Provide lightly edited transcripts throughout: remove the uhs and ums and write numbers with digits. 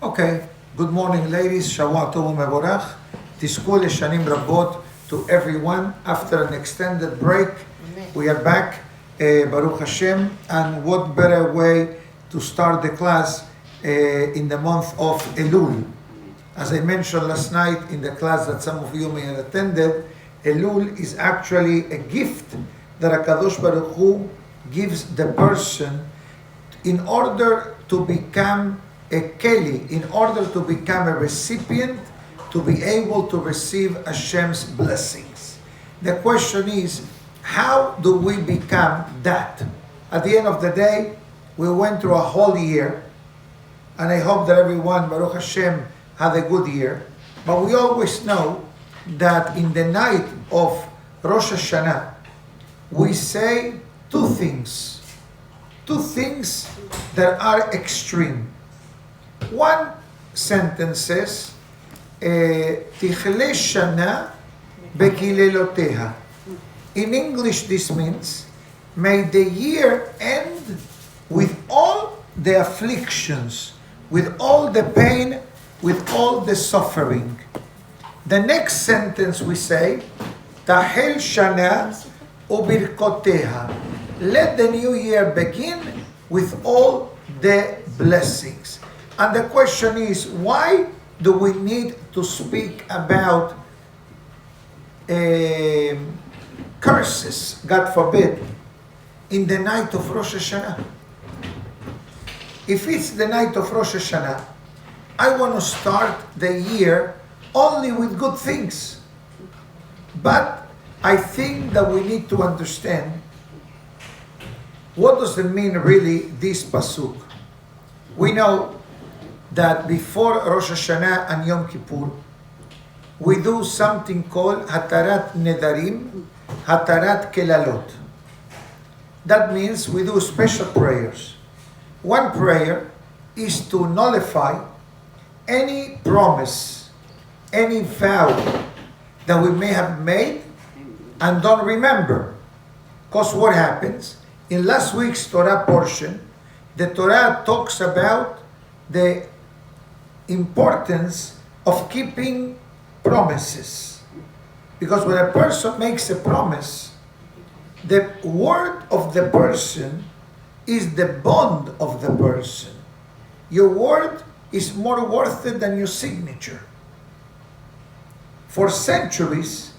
Okay, good morning ladies, Shavua Tov Mevorach, Tizku Leshanim Rabot to everyone. After an extended break, we are back, Baruch Hashem, and what better way to start the class in the month of Elul. As I mentioned last night in the class that some of you may have attended, Elul is actually a gift that HaKadosh Baruch Hu gives the person in order to become a keli, in order to become a recipient, to be able to receive Hashem's blessings. The question is, how do we become that? At the end of the day, we went through a whole year, and I hope that everyone, Baruch Hashem, had a good year. But we always know that in the night of Rosh Hashanah, we say two things that are extreme. One sentence says, Tichle Shana Bekileloteha. In English, this means, may the year end with all the afflictions, with all the pain, with all the suffering. The next sentence we say, Tahel Shana Ubirkoteha. Let the new year begin with all the blessings. And the question is, why do we need to speak about curses, God forbid, in the night of Rosh Hashanah? If it's the night of Rosh Hashanah, I want to start the year only with good things. But I think that we need to understand what does it mean really, this pasuk. We know that before Rosh Hashanah and Yom Kippur, we do something called Hatarat Nedarim, Hatarat Kelalot. That means we do special prayers. One prayer is to nullify any promise, any vow that we may have made and don't remember. Because what happens? In last week's Torah portion, the Torah talks about the importance of keeping promises. Because when a person makes a promise, the word of the person is the bond of the person. Your word is more worth it than your signature. For centuries,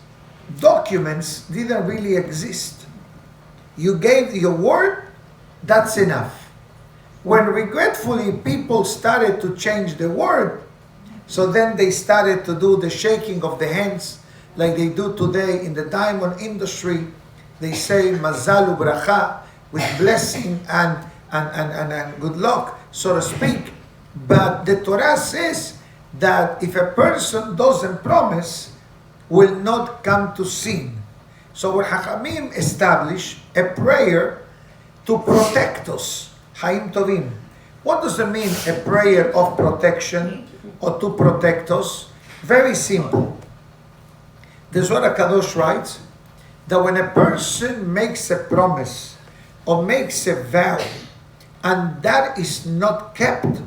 documents didn't really exist. You gave your word, that's enough. When regretfully people started to change the word, so then they started to do the shaking of the hands like they do today in the diamond industry. They say mazal ubracha, with blessing and good luck, so to speak. But the Torah says that if a person doesn't promise, will not come to sin. So what Hachamim established a prayer to protect us. Haim Tovim. What does it mean, a prayer of protection or to protect us? Very simple. The Zohar HaKadosh writes that when a person makes a promise or makes a vow and that is not kept,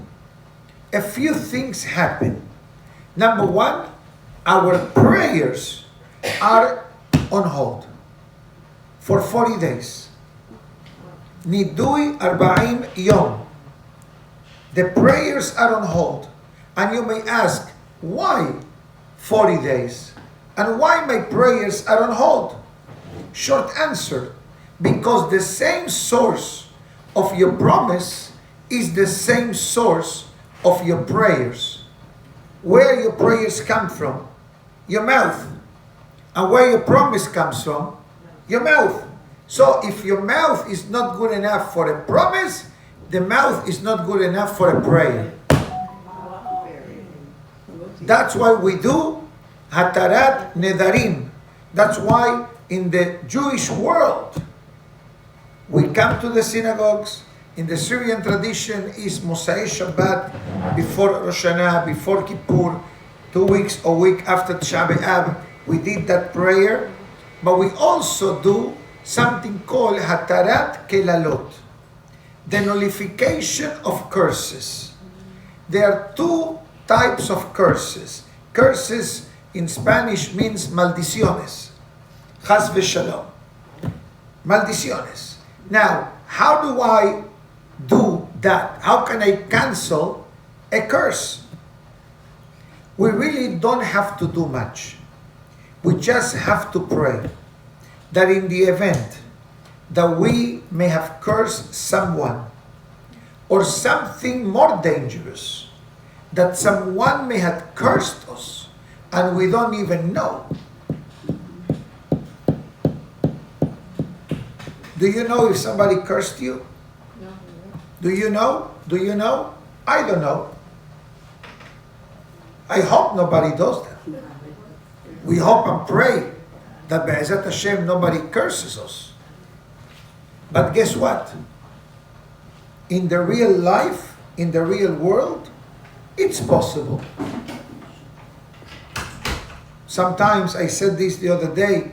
a few things happen. Number one, our prayers are on hold for 40 days. Nidui 40 yom. The prayers are on hold. And you may ask, why 40 days? And why my prayers are on hold? Short answer, because the same source of your promise is the same source of your prayers. Where your prayers come from? Your mouth. And where your promise comes from? Your mouth. So if your mouth is not good enough for a promise, the mouth is not good enough for a prayer. That's why we do Hatarat Nedarim. That's why in the Jewish world, we come to the synagogues. In the Syrian tradition is Mosai Shabbat, before Rosh Hashanah, before Kippur, 2 weeks or week after Tisha B'Av. We did that prayer. But we also do something called Hatarat Kelalot, the nullification of curses. there are two types of curses. Curses in Spanish means maldiciones. Chas v'shalom. Maldiciones. Now, how do I do that? How can I cancel a curse? We really don't have to do much. We just have to pray that in the event that we may have cursed someone, or something more dangerous, that someone may have cursed us and we don't even know. Do you know if somebody cursed you? No. Do you know? Do you know? I don't know. I hope nobody does that. We hope and pray that Be'ezat Hashem nobody curses us. But guess what? In the real life, in the real world, it's possible. Sometimes, I said this the other day,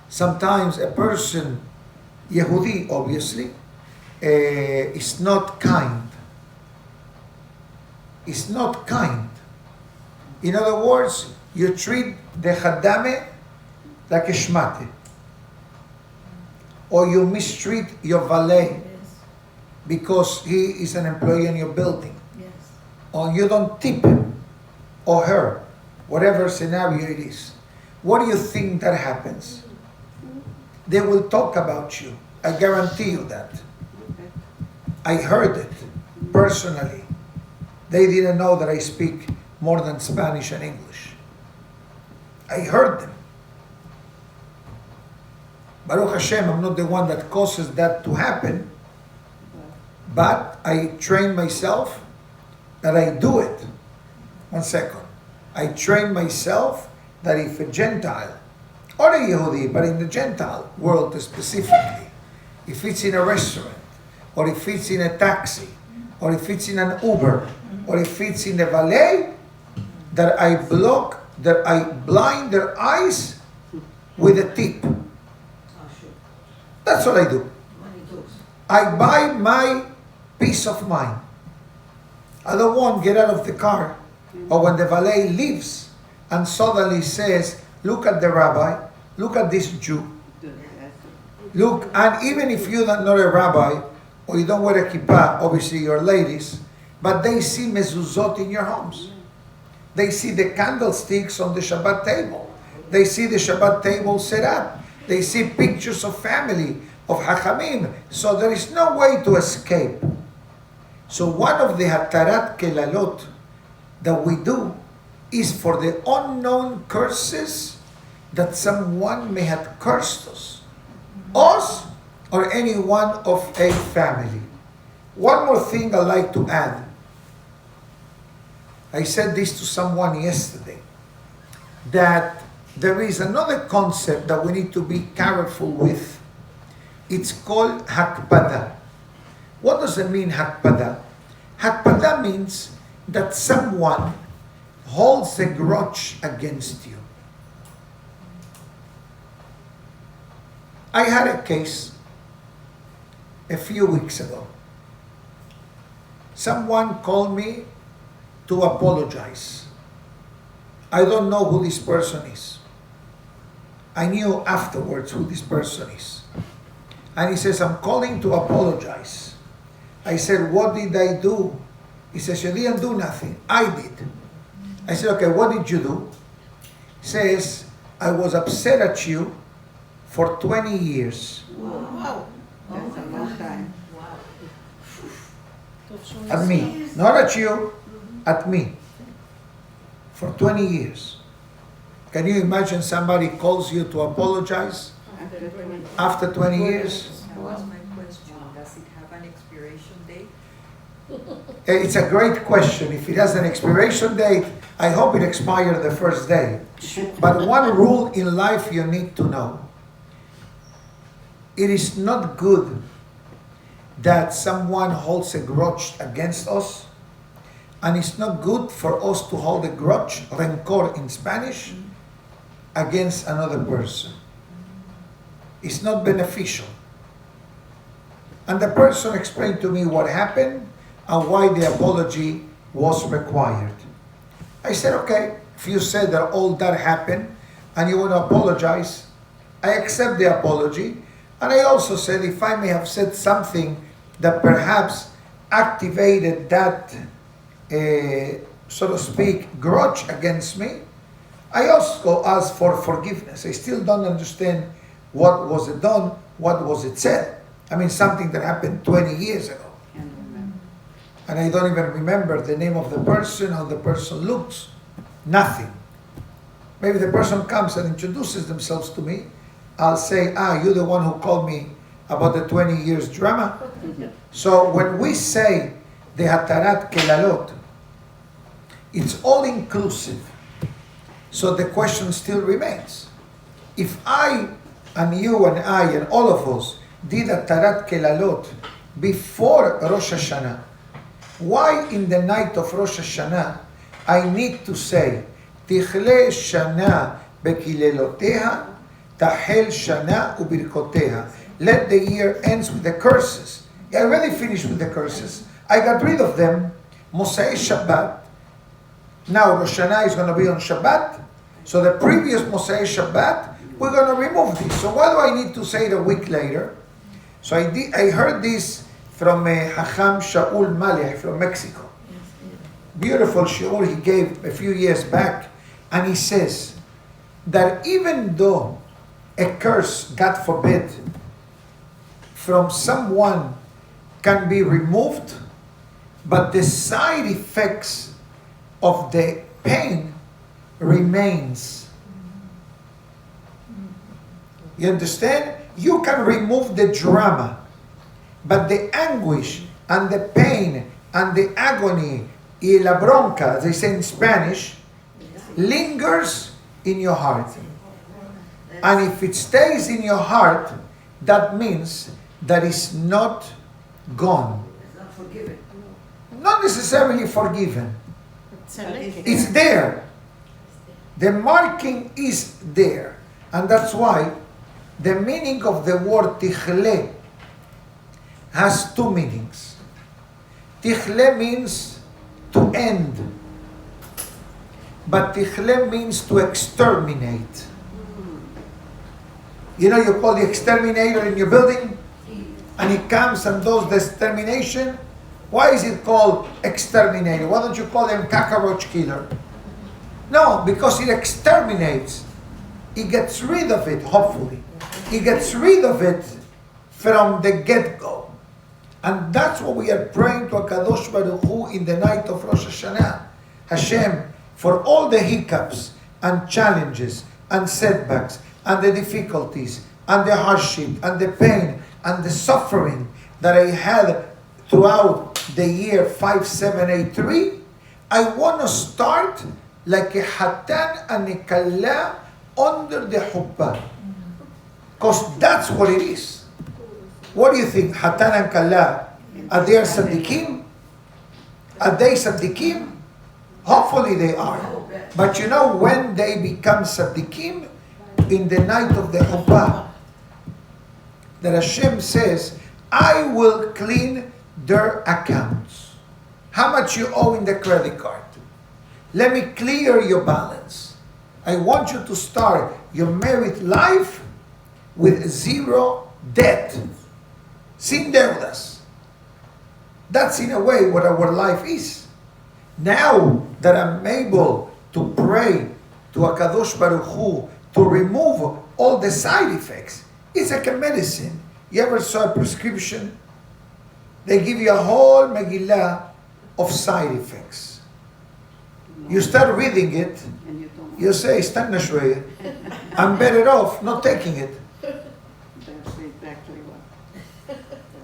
sometimes a person, Yehudi obviously, is not kind. Is not kind. In other words, you treat the Haddame like a shmate. Or you mistreat your valet because he is an employee in your building. Yes. Or you don't tip him or her, whatever scenario it is. What do you think that happens? They will talk about you. I guarantee you that. I heard it personally. They didn't know that I speak more than Spanish and English. I heard them. Baruch Hashem, I'm not the one that causes that to happen, but I train myself that I do it. 1 second. I train myself that if a Gentile, or a Yehudi, but in the Gentile world specifically, if it's in a restaurant, or if it's in a taxi, or if it's in an Uber, or if it's in the valet, that I block, that I blind their eyes with a tip. That's what I do. I buy my peace of mind. I don't want to get out of the car, or when the valet leaves and suddenly says, look at the rabbi, look at this Jew. Look, and even if you're not a rabbi, or you don't wear a kippah, obviously you're ladies, but they see mezuzot in your homes. They see the candlesticks on the Shabbat table. They see the Shabbat table set up. They see pictures of family, of Hachamim. So there is no way to escape. So one of the Hatarat Kelalot that we do is for the unknown curses that someone may have cursed us or anyone of a family. One more thing I'd like to add. I said this to someone yesterday, that there is another concept that we need to be careful with. It's called hakpada. What does it mean, hakpada? Hakpada means that someone holds a grudge against you. I had a case a few weeks ago. Someone called me to apologize. I don't know who this person is. I knew afterwards who this person is. And he says, I'm calling to apologize. I said, what did I do? He says, you didn't do nothing. I did. I said, okay, what did you do? He says, I was upset at you for 20 years. Wow. That's a long time. Wow. At me. Not at you, at me. For 20 years. Can you imagine somebody calls you to apologize after 20 years? That was my question. Does it have an expiration date? It's a great question. If it has an expiration date, I hope it expired the first day. But one rule in life you need to know. It is not good that someone holds a grudge against us, and it's not good for us to hold a grudge, rencor in Spanish, against another person. It's not beneficial. And the person explained to me what happened, and why the apology was required. I said, okay, if you said that all that happened and you want to apologize, I accept the apology. And I also said, if I may have said something that perhaps activated that, so to speak, grudge against me, I also ask for forgiveness. I still don't understand what was it done, what was it said. I mean, something that happened 20 years ago. And I don't even remember the name of the person, how the person looks. Nothing. Maybe the person comes and introduces themselves to me. I'll say, you're the one who called me about the 20 years drama. So when we say the hatarat kelalot, it's all inclusive. So the question still remains. If I and you and I and all of us did hatarat kelalot before Rosh Hashanah, why in the night of Rosh Hashanah I need to say Tichle Shana Bekileloteha Tahel Shana Ubirkoteha. Let the year ends with the curses. I already finished with the curses. I got rid of them. Mosai Shabbat. Now Rosh Hashanah is going to be on Shabbat. So the previous Mosai Shabbat, we're going to remove this. So why do I need to say it a week later? So I heard this from Hacham Shaul Maleh from Mexico. Beautiful shiur he gave a few years back. And he says that even though a curse, God forbid, from someone can be removed, but the side effects of the pain remains. You understand? You can remove the drama, but the anguish and the pain and the agony, y la bronca, as they say in Spanish, lingers in your heart. And if it stays in your heart, that means that it's not gone. It's not forgiven. Not necessarily forgiven. It's there. The marking is there. And that's why the meaning of the word tichle has two meanings. Tichle means to end. But tichle means to exterminate. You know, you call the exterminator in your building, and he comes and does the extermination. Why is it called exterminator? Why don't you call him cockroach killer? No, because it exterminates. He gets rid of it, hopefully. He gets rid of it from the get-go. And that's what we are praying to HaKadosh Baruch Hu in the night of Rosh Hashanah. Hashem, for all the hiccups and challenges and setbacks and the difficulties and the hardship and the pain and the suffering that I had throughout the year 5783, I want to start like a hatan and a kala under the huppah. Because that's what it is. What do you think? Hatan and kala, are they tzaddikim? Are they tzaddikim? Hopefully they are. But you know when they become tzaddikim? In the night of the huppah. That Hashem says, I will clean their accounts. How much you owe in the credit card? Let me clear your balance. I want you to start your married life with zero debt. Sin deudas. That's in a way what our life is. Now that I'm able to pray to HaKadosh Baruch Hu to remove all the side effects, it's like a medicine. You ever saw a prescription? They give you a whole Megillah of side effects. You start reading it, you say, "Stanna shwaya, I'm better off not taking it."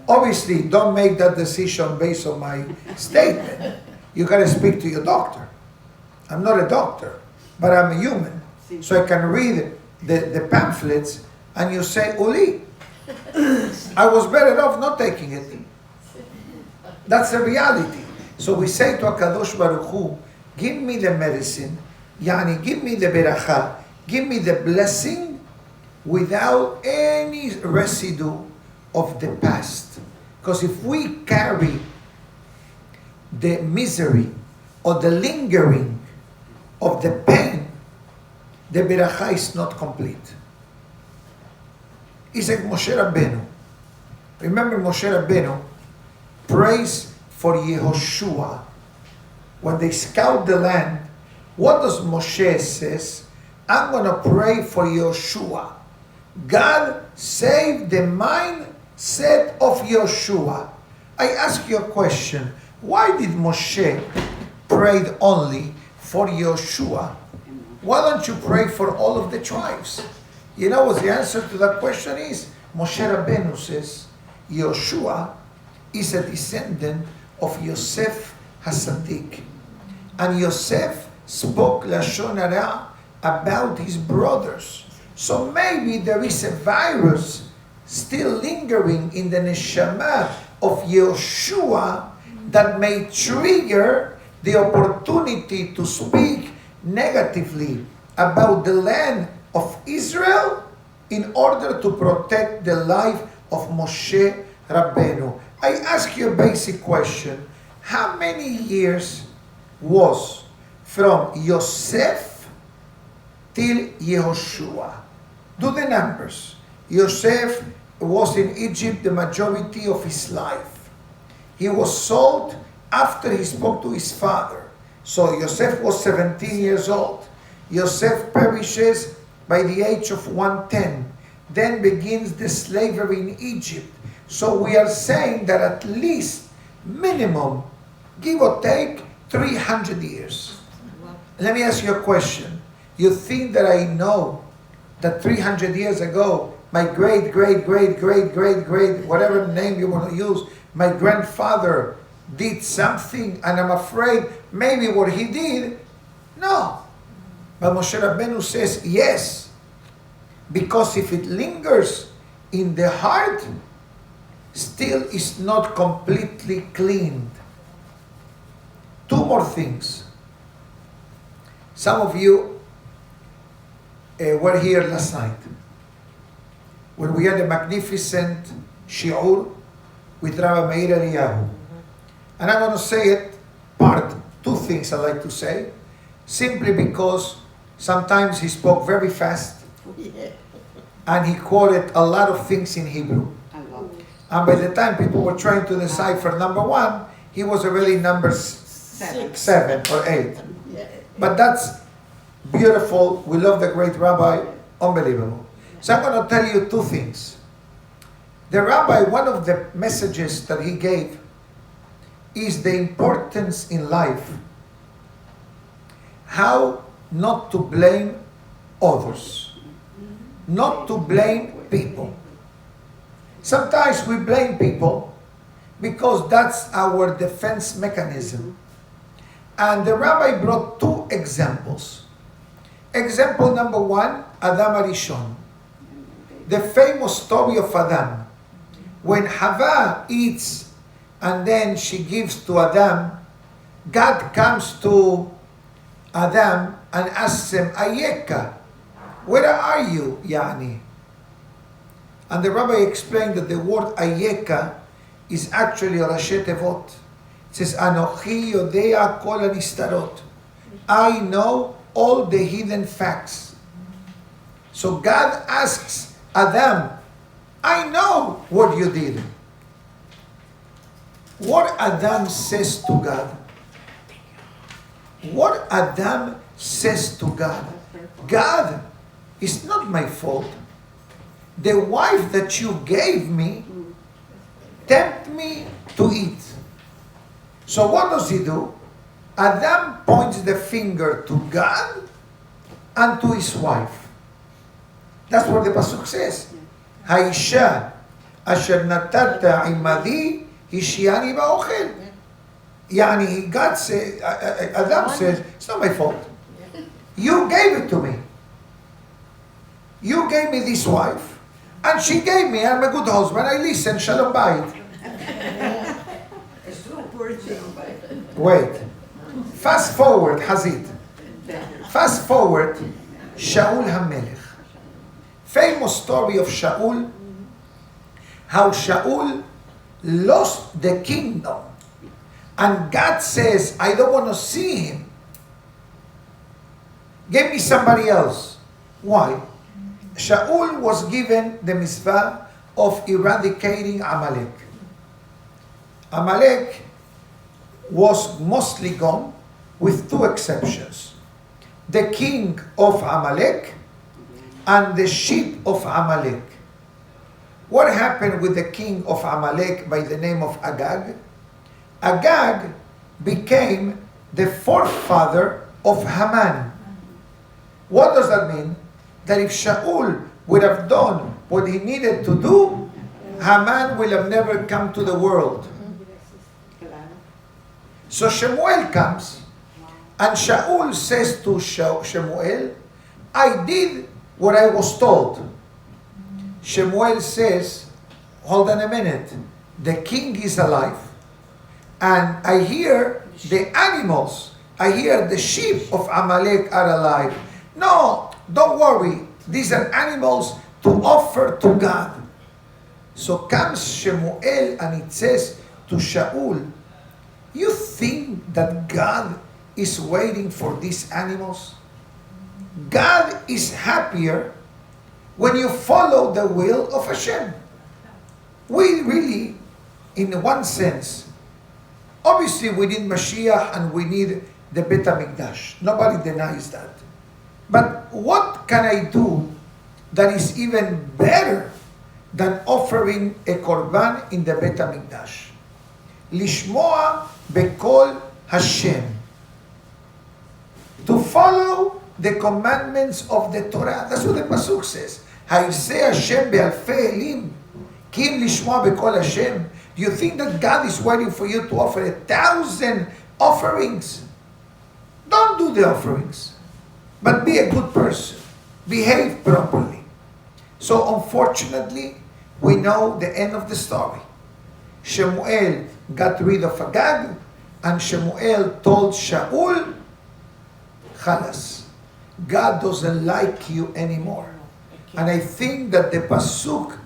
Obviously, don't make that decision based on my statement. You got to speak to your doctor. I'm not a doctor, but I'm a human. So I can read the pamphlets and you say, Uli, I was better off not taking it. That's the reality. So we say to HaKadosh Baruch Hu, give me the medicine, yani give me the beracha, give me the blessing without any residue of the past. Because if we carry the misery or the lingering of the pain, the beracha is not complete. It's like Moshe Rabbeinu. Remember Moshe Rabbeinu prays for Yehoshua. When they scout the land, what does Moshe says? I'm going to pray for Yehoshua. God save the mindset of Yehoshua. I ask you a question. Why did Moshe pray only for Yehoshua? Why don't you pray for all of the tribes? You know what the answer to that question is? Moshe Rabbeinu says, Yehoshua is a descendant of Yosef HaSadik. And Yosef spoke Lashon Hara about his brothers. So maybe there is a virus still lingering in the neshama of Yehoshua that may trigger the opportunity to speak negatively about the land of Israel in order to protect the life of Moshe Rabbeinu. I ask you a basic question. How many years was from Yosef till Yehoshua? Do the numbers. Yosef was in Egypt the majority of his life. He was sold after he spoke to his father. So Yosef was 17 years old. Yosef perishes by the age of 110. Then begins the slavery in Egypt. So we are saying that at least minimum, give or take, 300 years. Let me ask you a question. You think that I know that 300 years ago, my great, whatever name you want to use, my grandfather did something, and I'm afraid maybe what he did? No. But Moshe Rabbeinu says yes, because if it lingers in the heart, still is not completely cleaned. Two more things. Some of you were here last night when we had a magnificent shiur with Rabbi Meir Eliyahu. And I'm going to say it, two things I like to say, simply because sometimes he spoke very fast and he quoted a lot of things in Hebrew. And by the time people were trying to decipher number one, he was already number 7 or 8. But that's beautiful. We love the great rabbi. Unbelievable. So I'm going to tell you two things. The rabbi, one of the messages that he gave is the importance in life, how not to blame others, not to blame people. Sometimes we blame people because that's our defense mechanism. And the rabbi brought two examples. Example number one, Adam Arishon. The famous story of Adam. When Hava eats and then she gives to Adam, God comes to Adam and asks him, Ayeka, where are you, Yani? And the rabbi explained that the word Ayeka is actually Rashi Tevot. It says, Anochi Yodea Kol Anistarot. I know all the hidden facts. So God asks Adam, I know what you did. What Adam says to God? What Adam says to God? God, it's not my fault. The wife that you gave me tempt me to eat. So what does he do? Adam points the finger to God and to his wife. That's what the pasuk says. Haisha asher natata imadi hishiani ba'ochel. Yani God says, Adam says, it's not my fault. You gave it to me. You gave me this wife, and she gave me, I'm a good husband, I listen, shalom bayit. Wait. Fast forward, Hazid. Fast forward, Shaul HaMelech. Famous story of Shaul, how Shaul lost the kingdom. and God says, I don't want to see him, give me somebody else. Why? Shaul was given the mitzvah of eradicating Amalek. Amalek was mostly gone, with two exceptions. The king of Amalek and the sheep of Amalek. What happened with the king of Amalek by the name of Agag? Agag became the forefather of Haman. What does that mean? That if Shaul would have done what he needed to do, Haman will have never come to the world. So Shmuel comes, and Shaul says to Shmuel, I did what I was told. Shmuel says, hold on a minute, the king is alive, and I hear the animals, I hear the sheep of Amalek are alive. No, don't worry, these are animals to offer to God. So comes Shmuel and it says to Shaul, you think that God is waiting for these animals? God is happier when you follow the will of Hashem. We really, in one sense, obviously we need Mashiach and we need the Bet HaMikdash. Nobody denies that. But what can I do that is even better than offering a korban in the Bet HaMikdash? Lishmoa bekol Hashem. To follow the commandments of the Torah. That's what the Pasuk says. Ha'iseh Hashem be'alfei elim. Kim lishmoa bekol Hashem. Do you think that God is waiting for you to offer 1,000 offerings? Don't do the offerings. But be a good person. Behave properly. So unfortunately, we know the end of the story. Shmuel got rid of Agag, and Shmuel told Shaul, Chalas, God doesn't like you anymore. And I think that the Pasuk,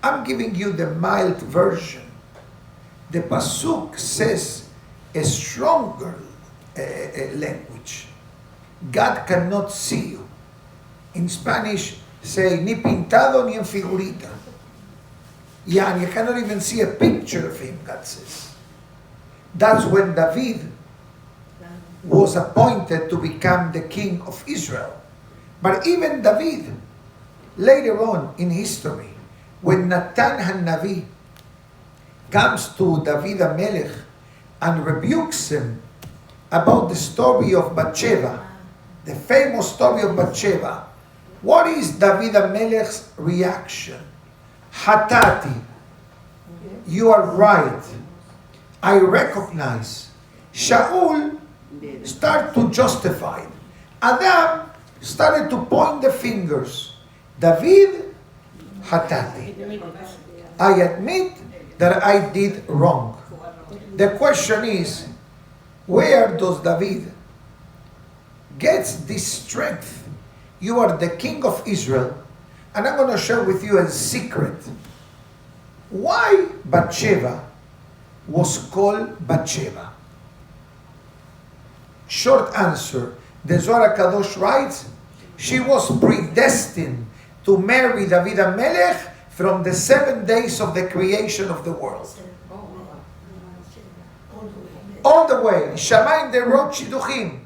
I'm giving you the mild version. The Pasuk says a stronger language. God cannot see you. In Spanish, say, ni pintado ni en figurita. Yeah, and you cannot even see a picture of him, God says. That's when David was appointed to become the king of Israel. But even David, later on in history, when Natan HaNavi comes to David HaMelech and rebukes him about the story of Bathsheba, the famous story of Bathsheba, what is David HaMelech's reaction? Hatati, you are right. I recognize. Shaul started to justify. Adam started to point the fingers. David, Hatati. I admit that I did wrong. The question is, where does David get this strength? You are the king of Israel, and I'm going to share with you a secret. Why Bathsheba was called Bathsheba? Short answer, the Zohar Kadosh writes, she was predestined to marry David HaMelech from the 7 days of the creation of the world. All the way, Shamayim they wrote Shidduchim.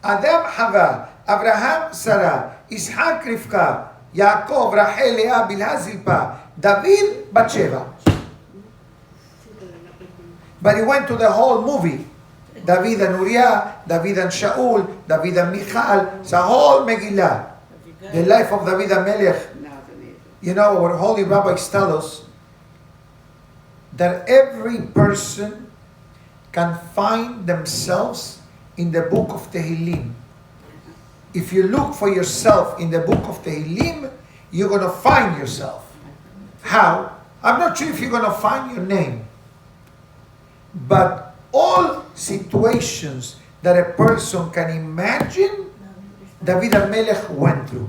Adam Hava, Abraham Sara, Ishak Rivka, Yaakov, Rachel, Leah, Bilhah, Zilpah, David, Bathsheba. But he went to the whole movie. David and Uriah, David and Shaul, David and Michal, it's a whole Megillah. The life of David HaMelech. You know, our holy rabbis tell us that every person can find themselves in the book of Tehillim. If you look for yourself in the book of Tehillim, you're going to find yourself. How? I'm not sure if you're going to find your name. But all situations that a person can imagine, David HaMelech went through.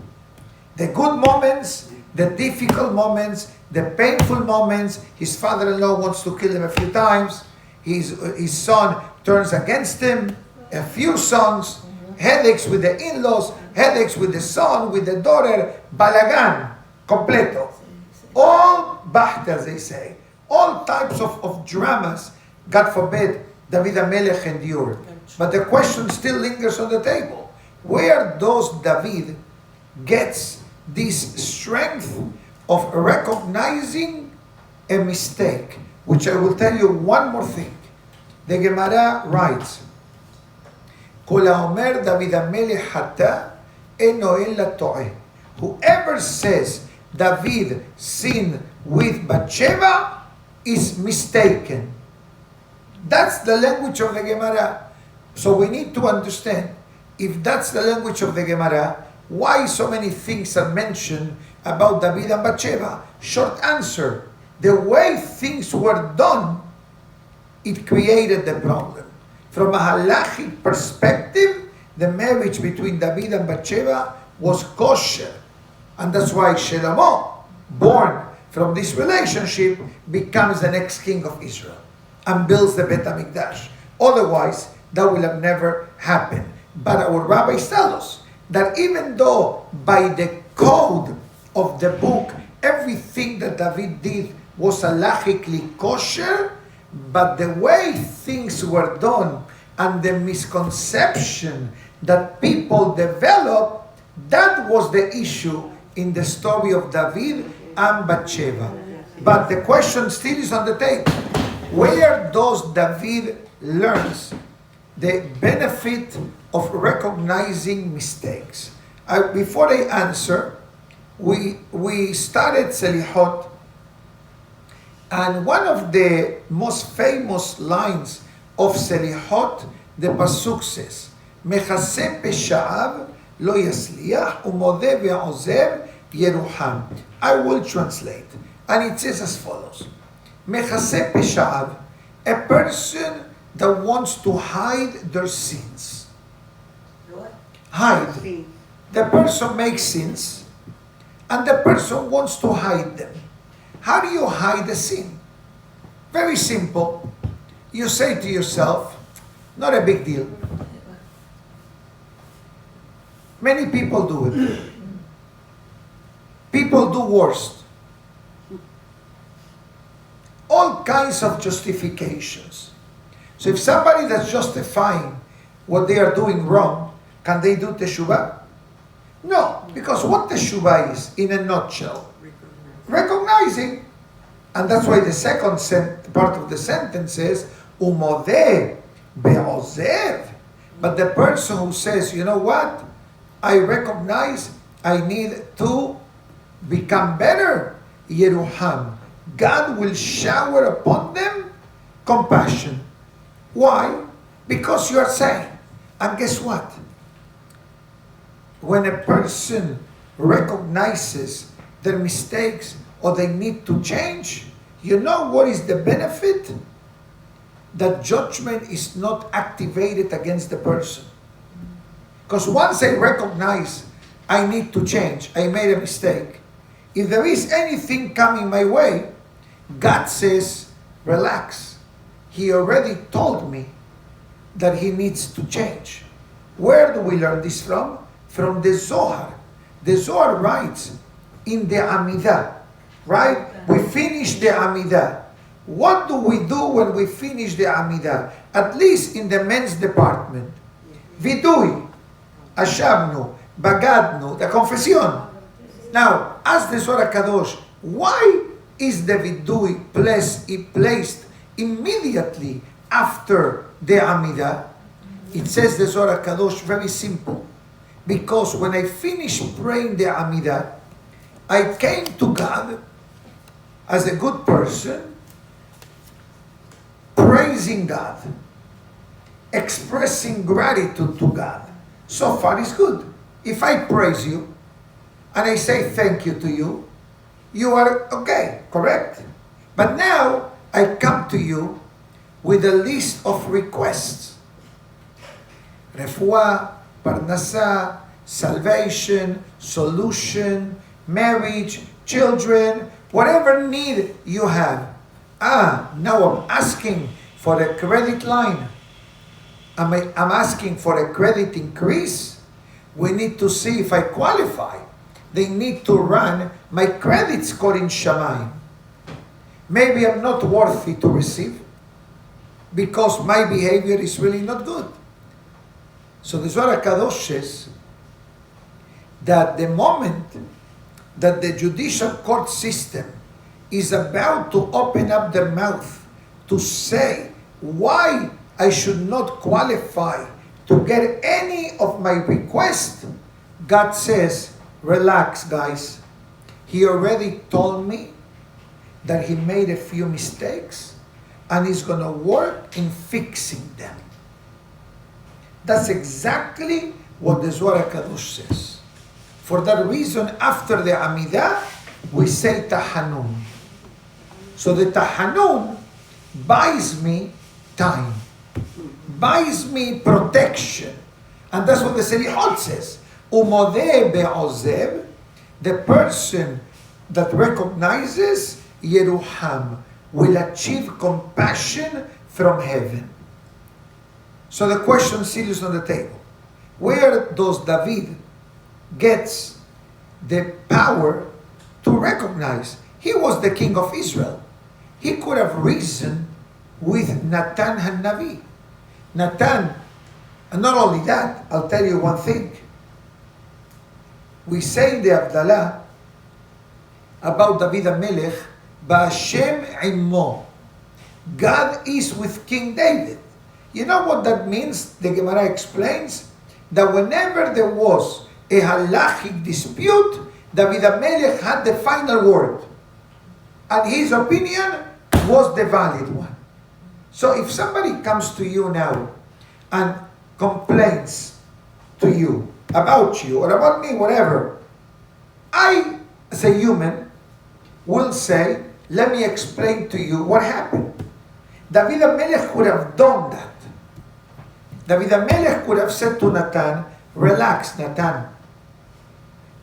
The good moments, the difficult moments, the painful moments. His father-in-law wants to kill him a few times. his son turns against him, a few sons, headaches with the in-laws, headaches with the son, with the daughter, balagan, completo. All bahta, as they say, all types of dramas, God forbid, David HaMelech endured. But the question still lingers on the table. Where does David gets this strength of recognizing a mistake? Which I will tell you one more thing. The Gemara writes, Kol haomer David HaMelech hata eno ella to'eh. Whoever says David sinned with Bathsheba is mistaken. That's the language of the Gemara. So we need to understand, if that's the language of the Gemara, why so many things are mentioned about David and Bathsheba? Short answer, the way things were done, it created the problem. From a halachic perspective, the marriage between David and Bathsheba was kosher. And that's why Shlomo, born from this relationship, becomes the next king of Israel and builds the Bet HaMikdash. Otherwise, that will have never happened. But our rabbis tell us that even though by the code of the book, everything that David did was halachically kosher, but the way things were done and the misconception that people developed, that was the issue in the story of David and Bathsheba. But the question still is on the table. Where does David learns the benefit of recognizing mistakes? Before I answer, we started Selihot, and one of the most famous lines of Selihot, the pasuk says, "Mechase pesha'av lo yasliach u'modeh ve'ozev yeruham." I will translate, and it says as follows: Mechase pesha'av, a person that wants to hide their sins. Hide. The person makes sins, and the person wants to hide them. How do you hide a sin? Very simple. You say to yourself, not a big deal. Many people do it. People do worse. All kinds of justifications. So if somebody that's justifying what they are doing wrong, can they do teshuvah? No, because what teshuvah is, in a nutshell, recognizing. And that's why the second part of the sentence says, umodeh be'ozev. But the person who says, you know what, I recognize I need to become better, yeruham, God will shower upon them compassion. Why? Because you are saying, and guess what? When a person recognizes their mistakes or they need to change, you know what is the benefit? That judgment is not activated against the person. Because once I recognize I need to change, I made a mistake, if there is anything coming my way, God says, relax. He already told me that he needs to change. Where do we learn this from? From the Zohar. The Zohar writes in the Amidah, right? We finish the Amidah. What do we do when we finish the Amidah? At least in the men's department. Vidui, Ashabnu, Bagadnu, the confession. Now, ask the Zohar Kadosh, why is the Vidui placed immediately after the Amidah? It says the Zohar Kadosh, very simple. Because when I finished praying the Amidah, I came to God as a good person, praising God, expressing gratitude to God. So far is good. If I praise you, and I say thank you to you, you are okay, correct? But now, I come to you with a list of requests. Refuah, Parnasa, salvation, solution, marriage, children, whatever need you have. Now I'm asking for a credit line. I'm asking for a credit increase. We need to see if I qualify. They need to run my credit score in Shamayim. Maybe I'm not worthy to receive because my behavior is really not good. So the Zohar HaKadosh says that the moment that the judicial court system is about to open up their mouth to say why I should not qualify to get any of my requests, God says, relax, guys. He already told me that he made a few mistakes and he's going to work in fixing them. That's exactly what the Zohar HaKadosh says. For that reason, after the Amidah, we say Tahanun. So the Tahanun buys me time, buys me protection. And that's what the Selichot says. Umodeh be'ozev, the person that recognizes Yeruham will achieve compassion from heaven. So the question still is on the table. Where does David gets the power to recognize? He was the king of Israel. He could have reasoned with Natan Hanavi. Natan, and not only that, I'll tell you one thing. We say in the Havdalah about David HaMelech, Ba'ashem Immo. God is with King David. You know what that means? The Gemara explains that whenever there was a halachic dispute, David HaMelech had the final word. And his opinion was the valid one. So if somebody comes to you now and complains to you about you or about me, whatever, I, as a human, will say, let me explain to you what happened. David HaMelech could have done that. David HaMelech could have said to Natan, relax, Natan.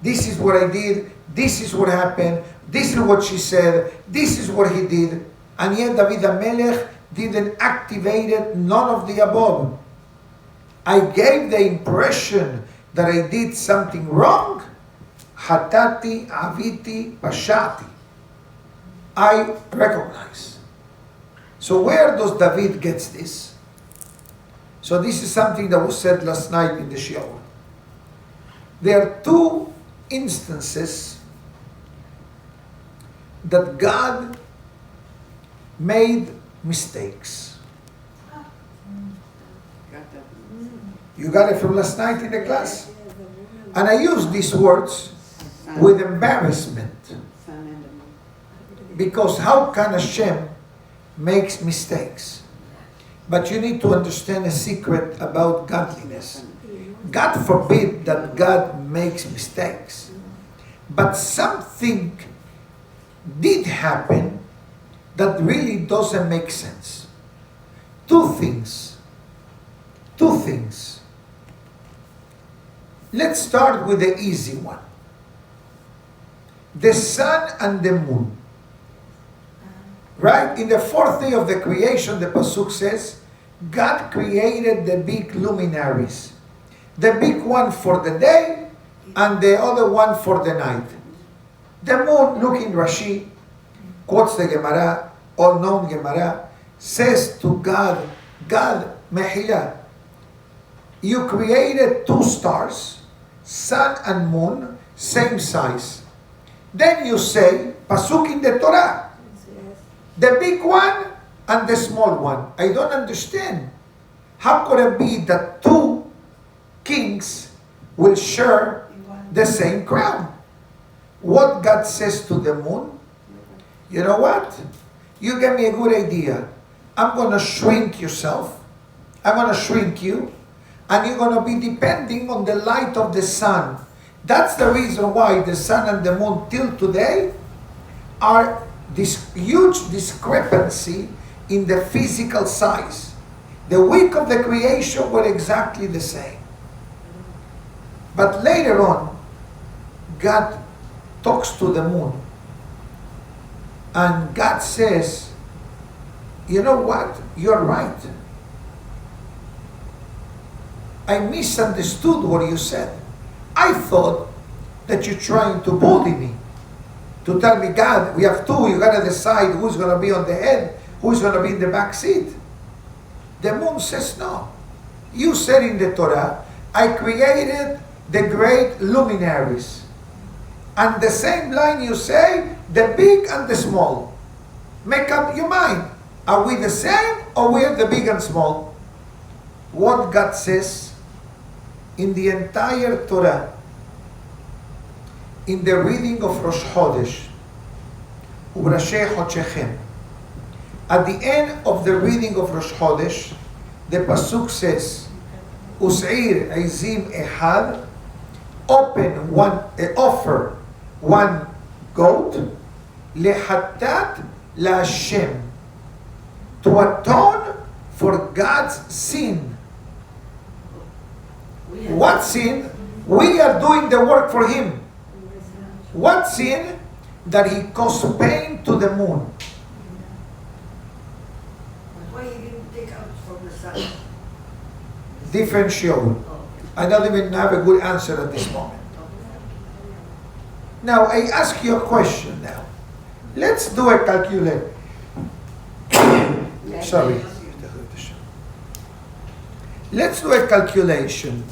This is what I did. This is what happened. This is what she said. This is what he did. And yet David HaMelech didn't activate none of the above. I gave the impression that I did something wrong. Hatati, aviti, pashati. I recognize. So where does David get this? So this is something that was said last night in the shiur. There are two instances that God made mistakes. You got it from last night in the class? And I use these words with embarrassment. Because how can Hashem make mistakes? But you need to understand a secret about godliness. God forbid that God makes mistakes. But something did happen that really doesn't make sense. Two things. Let's start with the easy one. The sun and the moon. Right? In the fourth day of the creation, the Pasuk says, God created the big luminaries. The big one for the day and the other one for the night. The moon, look in Rashi, quotes the Gemara, all-known Gemara, says to God, God, Mehila, you created two stars, sun and moon, same size. Then you say, Pasuk in the Torah, the big one and the small one. I don't understand. How could it be that two kings will share the same crown? What God says to the moon? You know what? You gave me a good idea. I'm going to shrink yourself. I'm going to shrink you. And you're going to be depending on the light of the sun. That's the reason why the sun and the moon till today are this huge discrepancy in the physical size. The week of the creation were exactly the same. But later on, God talks to the moon. And God says, You know what? You're right. I misunderstood what you said. I thought that you're trying to bully me. To tell me, God, we have two, you gotta decide who's gonna be on the head, who's gonna be in the back seat. The moon says no. You said in the Torah, I created the great luminaries. And the same line you say, the big and the small. Make up your mind. Are we the same or we're the big and small? What God says in the entire Torah, in the reading of Rosh Chodesh, U'brashei Chodshechem, at the end of the reading of Rosh Chodesh, the Pasuk says, Us'ir Eizim Ehad, offer one goat, Lehatat LaHashem, to atone for God's sin. What sin? We are doing the work for Him. What sin? That He caused pain to the moon. Why He didn't take out from the sun? Different show. I don't even have a good answer at this moment. Now, I ask you a question now. Let's do a calculation. Sorry. Let's do a calculation.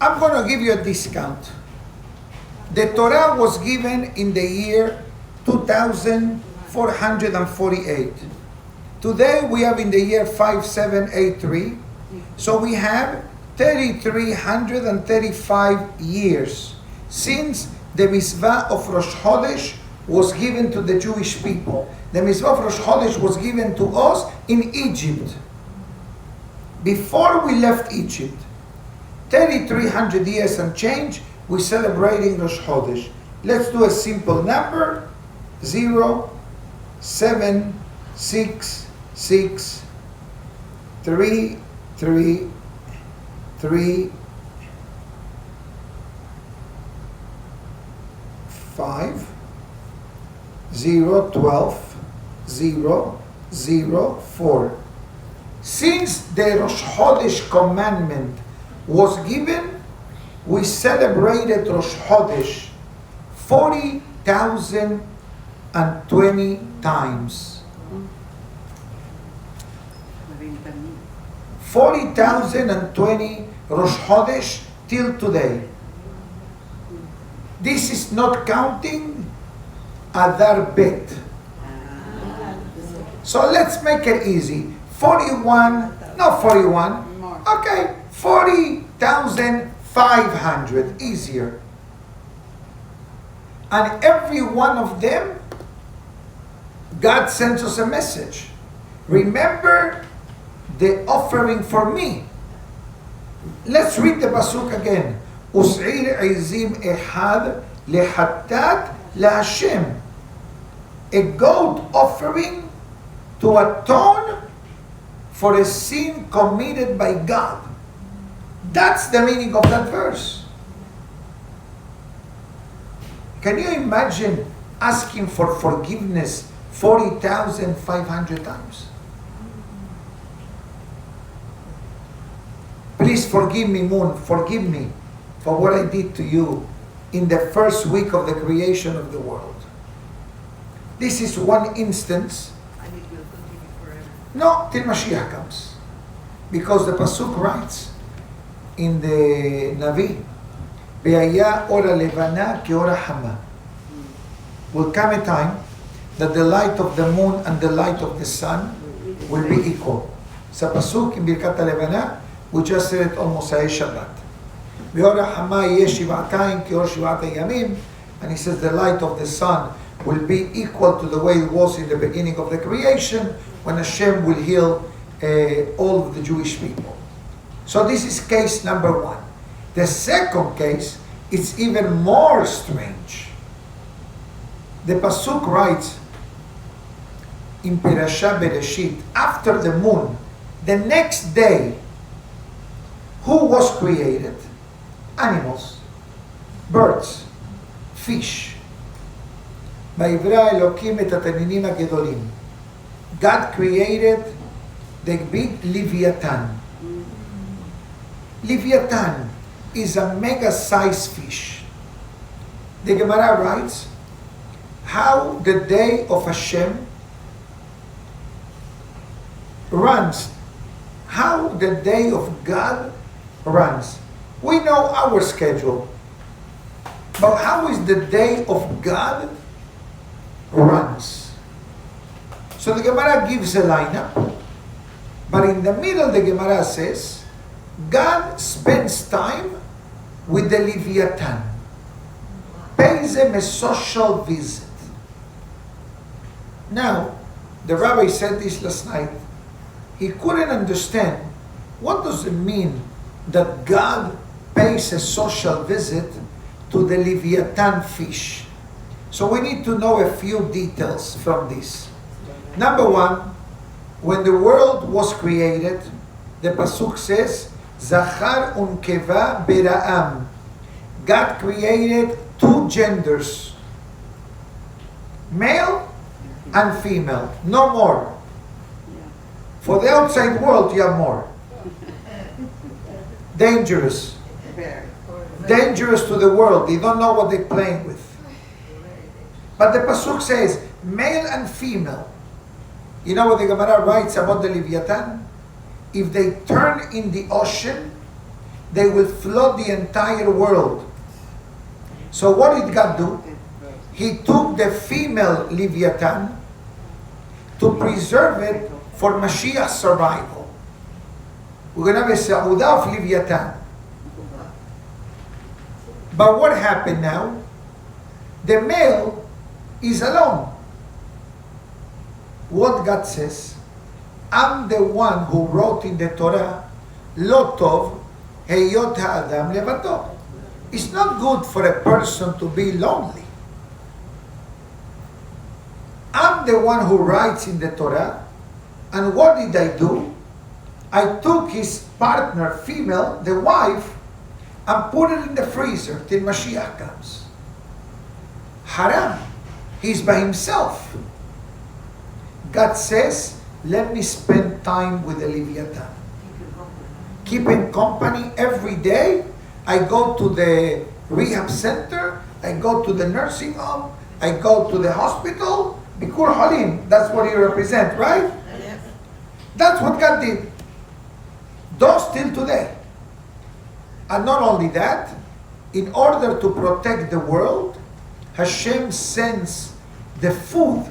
I'm going to give you a discount. The Torah was given in the year 2448. Today we have in the year 5783. So we have 3,335 years since the mitzvah of Rosh Chodesh was given to the Jewish people. The mitzvah of Rosh Chodesh was given to us in Egypt. Before we left Egypt, 3,300 years and change, we're celebrating Rosh Chodesh. Let's do a simple number. 0, 7, 6, 6, 3, 3, 3, 5, 0, 12, 0, 0, 4. Since the Rosh Chodesh commandment was given, we celebrated Rosh Chodesh 40,020 times. 40,020 Rosh Chodesh till today. This is not counting Adar Bet. So let's make it easy. 41, not 41. Okay, 40,500, easier. And every one of them, God sends us a message. Remember the offering for me. Let's read the pasuk again. Us'ir Eizim Ehad Lehatat LaHashem. A goat offering to atone for a sin committed by God. That's the meaning of that verse. Can you imagine asking for forgiveness 40,500 times? Please forgive me, moon. Forgive me for what I did to you in the first week of the creation of the world. This is one instance. And it will continue forever. No, till Mashiach comes. Because the Pasuk writes in the Navi, Ve'aya ora levana ki ora hama. Will come a time that the light of the moon and the light of the sun will be equal. Sa Pasuk in Birkat HaLevana, we just said it on Mosai Shabbat. Ve'ora hama yeh shivatayim ki or shivat yamim. And he says the light of the sun will be equal to the way it was in the beginning of the creation, when Hashem will heal all of the Jewish people. So this is case number one. The second case is even more strange. The Pasuk writes in Pirasha Bereshit, after the moon, the next day, who was created? Animals, birds, fish. ויברא אלוקים את התנינים הגדולים God created the big Leviathan. Leviathan is a mega-sized fish. The Gemara writes, how the day of Hashem runs, how the day of God runs. We know our schedule, but how is the day of God runs? So the Gemara gives a lineup, but in the middle the Gemara says, God spends time with the Leviathan, pays him a social visit. Now, the rabbi said this last night. He couldn't understand what does it mean that God pays a social visit to the Leviathan fish. So we need to know a few details from this. Number one, when the world was created, the pasuk says, Zachar unkeva bera'am. God created two genders, male and female, no more. For the outside world, you have more. Dangerous. Dangerous to the world. They don't know what they're playing with. But the pasuk says, male and female. You know what the Gemara writes about the Leviathan? If they turn in the ocean, they will flood the entire world. So what did God do? He took the female Leviathan to preserve it for Mashiach's survival. We're going to have a Saudah of Leviathan. But what happened now? The male is alone. What God says, I'm the one who wrote in the Torah, Lo tov heyot ha'adam levato. It's not good for a person to be lonely. I'm the one who writes in the Torah, and what did I do? I took his partner, female, the wife, and put it in the freezer till Mashiach comes. Haram. He's by himself. God says, let me spend time with the Leviathan. Keep in company every day. I go to the rehab center. I go to the nursing home. I go to the hospital. Bikur Halim. That's what you represent, right? Yes. That's what God did. Those till today. And not only that, in order to protect the world, Hashem sends the food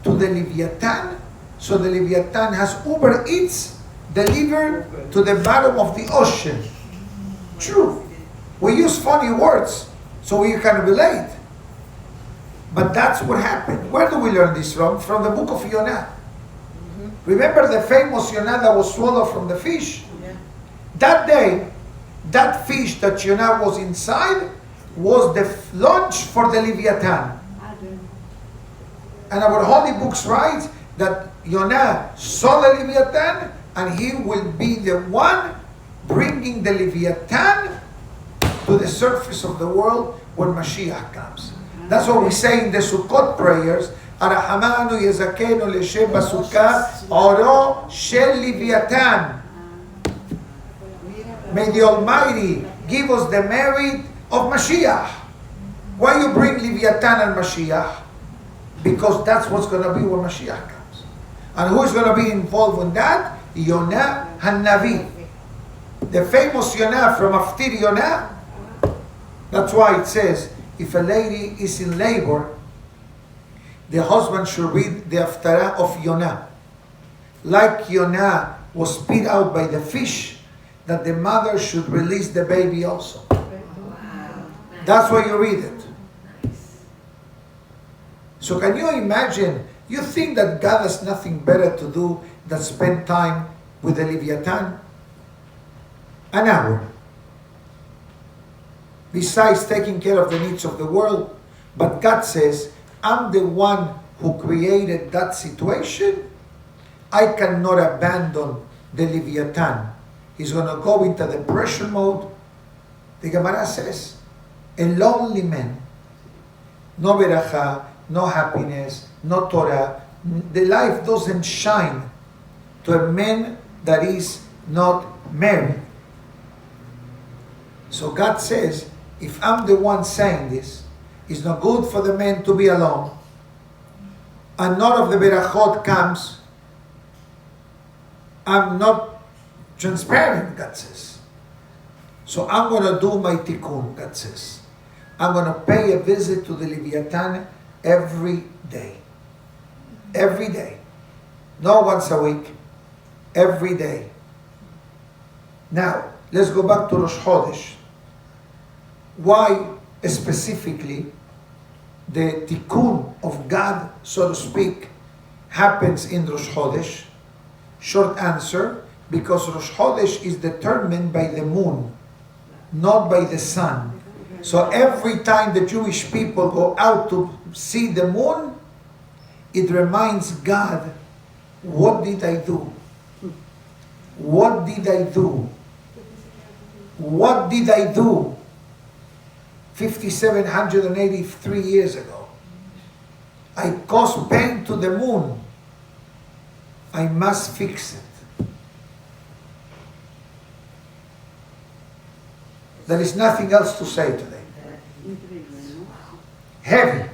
to the Leviathan, so the Leviathan has Uber Eats delivered to the bottom of the ocean. True. We use funny words so we can relate. But that's what happened. Where do we learn this from? From the book of Yonah. Remember the famous Yonah that was swallowed from the fish? Yeah. That day, that fish that Yonah was inside was the lunch for the Leviathan. And our holy books write that Yonah saw the Leviathan and he will be the one bringing the Leviathan to the surface of the world when Mashiach comes. That's what we say in the Sukkot prayers. Arahamanu Yezakenu Leshem Basukah Oro Shel Leviathan. May the Almighty give us the merit of Mashiach. Why you bring Leviathan and Mashiach? Because that's what's going to be when Mashiach comes. And who's going to be involved in that? Yonah HaNavi. The famous Yonah from Aftir Yonah. That's why it says, if a lady is in labor, the husband should read the Haftarah of Yonah. Like Yonah was spit out by the fish, that the mother should release the baby also. That's why you read it. So can you imagine, you think that God has nothing better to do than spend time with the Leviathan? An hour. Besides taking care of the needs of the world. But God says, I'm the one who created that situation. I cannot abandon the Leviathan. He's going to go into depression mode. The Gemara says, a lonely man, no beracha, no happiness, no Torah, the life doesn't shine to a man that is not married. So God says, if I'm the one saying this, it's not good for the man to be alone. And none of the berachot comes. I'm not transparent, God says. So I'm going to do my tikkun, God says. I'm going to pay a visit to the Leviathan every day. Every day. Not once a week. Every day. Now, let's go back to Rosh Chodesh. Why specifically the tikkun of God, so to speak, happens in Rosh Chodesh? Short answer, because Rosh Chodesh is determined by the moon, not by the sun. So every time the Jewish people go out to see the moon, it reminds God, what did I do? What did I do? What did I do 5,783 years ago? I caused pain to the moon. I must fix it. There is nothing else to say today. Heavy.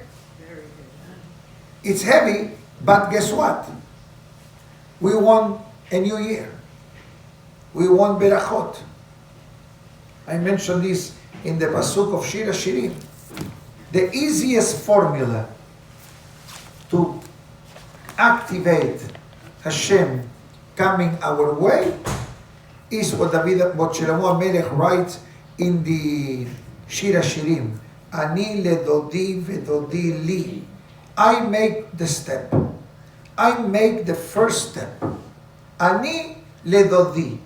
It's heavy, but guess what? We want a new year. We want berachot. I mentioned this in the pasuk of Shir HaShirim. The easiest formula to activate Hashem coming our way is what Shlomo HaMelech writes in the Shir HaShirim. Ani ledodi vedodi li. I make the step. I make the first step. Ani ledodi.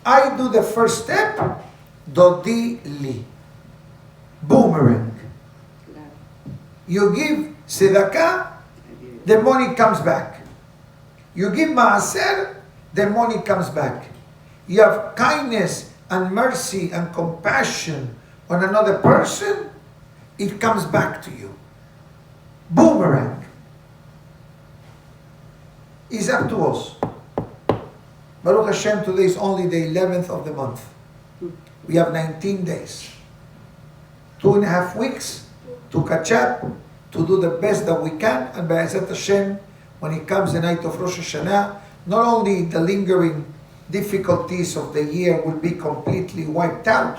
I do the first step. Dodi li. Boomerang. You give tzedakah, the money comes back. You give maaser, the money comes back. You have kindness and mercy and compassion on another person, it comes back to you. Boomerang. It's up to us. Baruch Hashem, today is only the 11th of the month. We have 19 days. 2.5 weeks to catch up, to do the best that we can, and Be'ezat Hashem, when it comes the night of Rosh Hashanah, not only the lingering difficulties of the year will be completely wiped out,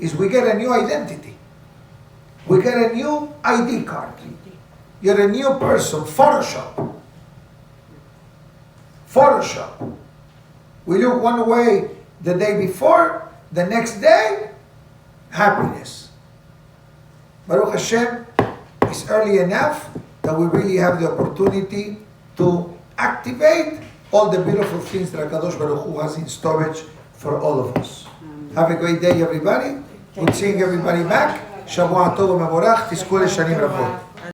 is we get a new identity. We get a new ID card. You're a new person. Photoshop. Photoshop. We look one way the day before, the next day, happiness. Baruch Hashem, it's early enough that we really have the opportunity to activate all the beautiful things that HaKadosh Baruch Hu has in storage for all of us. Have a great day, everybody. Good seeing everybody back. Shavua Tov u'Mevorach. Tizku l'shanim rabot.